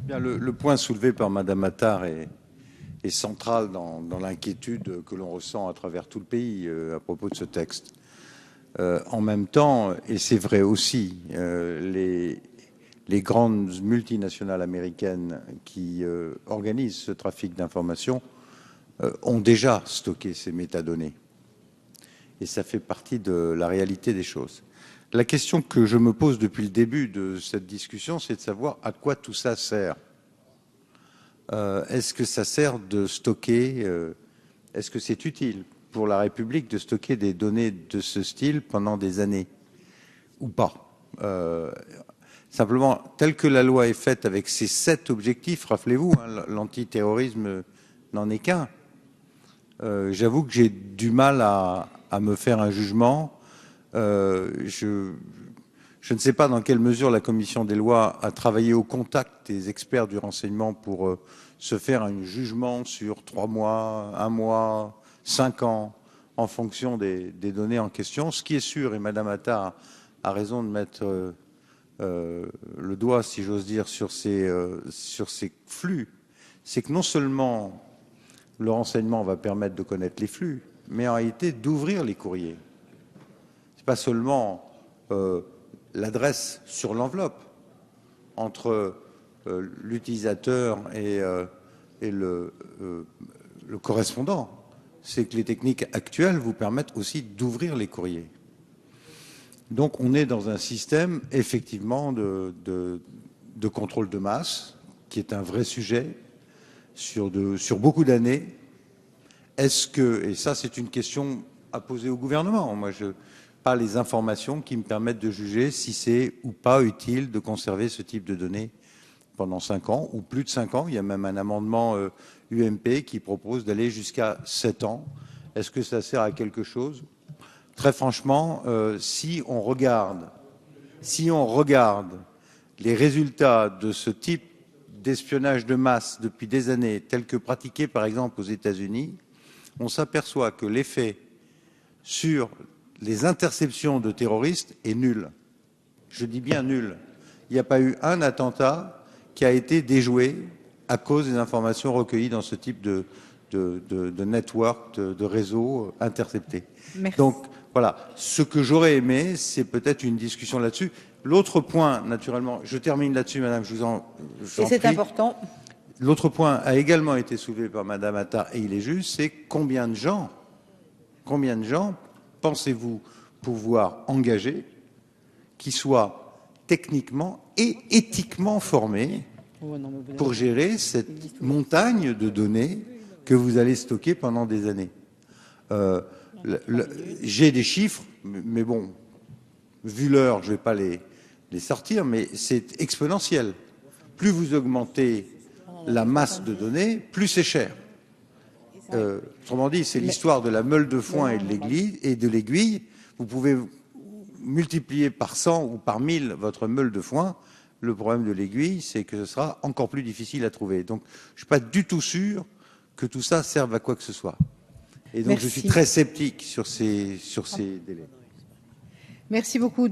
Bien, le point soulevé par Madame Attard est central dans l'inquiétude que l'on ressent à travers tout le pays à propos de ce texte. En même temps, et c'est vrai aussi, les grandes multinationales américaines qui organisent ce trafic d'informations ont déjà stocké ces métadonnées. Et ça fait partie de la réalité des choses. La question que je me pose depuis le début de cette discussion, c'est de savoir à quoi tout ça sert. Est-ce que ça sert de stocker, est-ce que c'est utile pour la République de stocker des données de ce style pendant des années ou pas? Simplement, telle que la loi est faite avec ces 7 objectifs, rappelez-vous, hein, l'antiterrorisme n'en est qu'un. J'avoue que j'ai du mal à me faire un jugement. Je ne sais pas dans quelle mesure la commission des lois a travaillé au contact des experts du renseignement pour se faire un jugement sur 3 mois, 1 mois, 5 ans, en fonction des données en question. Ce qui est sûr, et Madame Attard a raison de mettre le doigt, si j'ose dire, sur ces flux, c'est que non seulement le renseignement va permettre de connaître les flux, mais en réalité d'ouvrir les courriers. C'est pas seulement l'adresse sur l'enveloppe entre l'utilisateur et le correspondant. C'est que les techniques actuelles vous permettent aussi d'ouvrir les courriers. Donc on est dans un système effectivement de contrôle de masse qui est un vrai sujet sur beaucoup d'années. Est-ce que, et ça c'est une question à poser au gouvernement, moi je pas les informations qui me permettent de juger si c'est ou pas utile de conserver ce type de données pendant 5 ans ou plus de 5 ans. Il y a même un amendement UMP qui propose d'aller jusqu'à 7 ans. Est-ce que ça sert à quelque chose? Très franchement, si on regarde les résultats de ce type d'espionnage de masse depuis des années, tel que pratiqué par exemple aux États-Unis, on s'aperçoit que l'effet sur les interceptions de terroristes est nul. Je dis bien nul. Il n'y a pas eu un attentat qui a été déjoué à cause des informations recueillies dans ce type de network, de réseau intercepté. Merci. Donc voilà, ce que j'aurais aimé, c'est peut-être une discussion là-dessus. L'autre point, naturellement, je termine là-dessus, Madame, je vous en Et c'est prie. important. L'autre point a également été soulevé par Madame Attard, et il est juste, c'est combien de gens pensez-vous pouvoir engager qui soient techniquement et éthiquement formés pour gérer cette montagne de données que vous allez stocker pendant des années? J'ai des chiffres, mais bon, vu l'heure, je ne vais pas les sortir, mais c'est exponentiel. Plus vous augmentez la masse de données, plus c'est cher. Autrement dit, c'est l'histoire de la meule de foin et de l'aiguille. Vous pouvez multiplier par 100 ou par 1000 votre meule de foin. Le problème de l'aiguille, c'est que ce sera encore plus difficile à trouver. Donc, je ne suis pas du tout sûr que tout ça serve à quoi que ce soit. Et donc, je suis très sceptique sur ces délais. Merci beaucoup.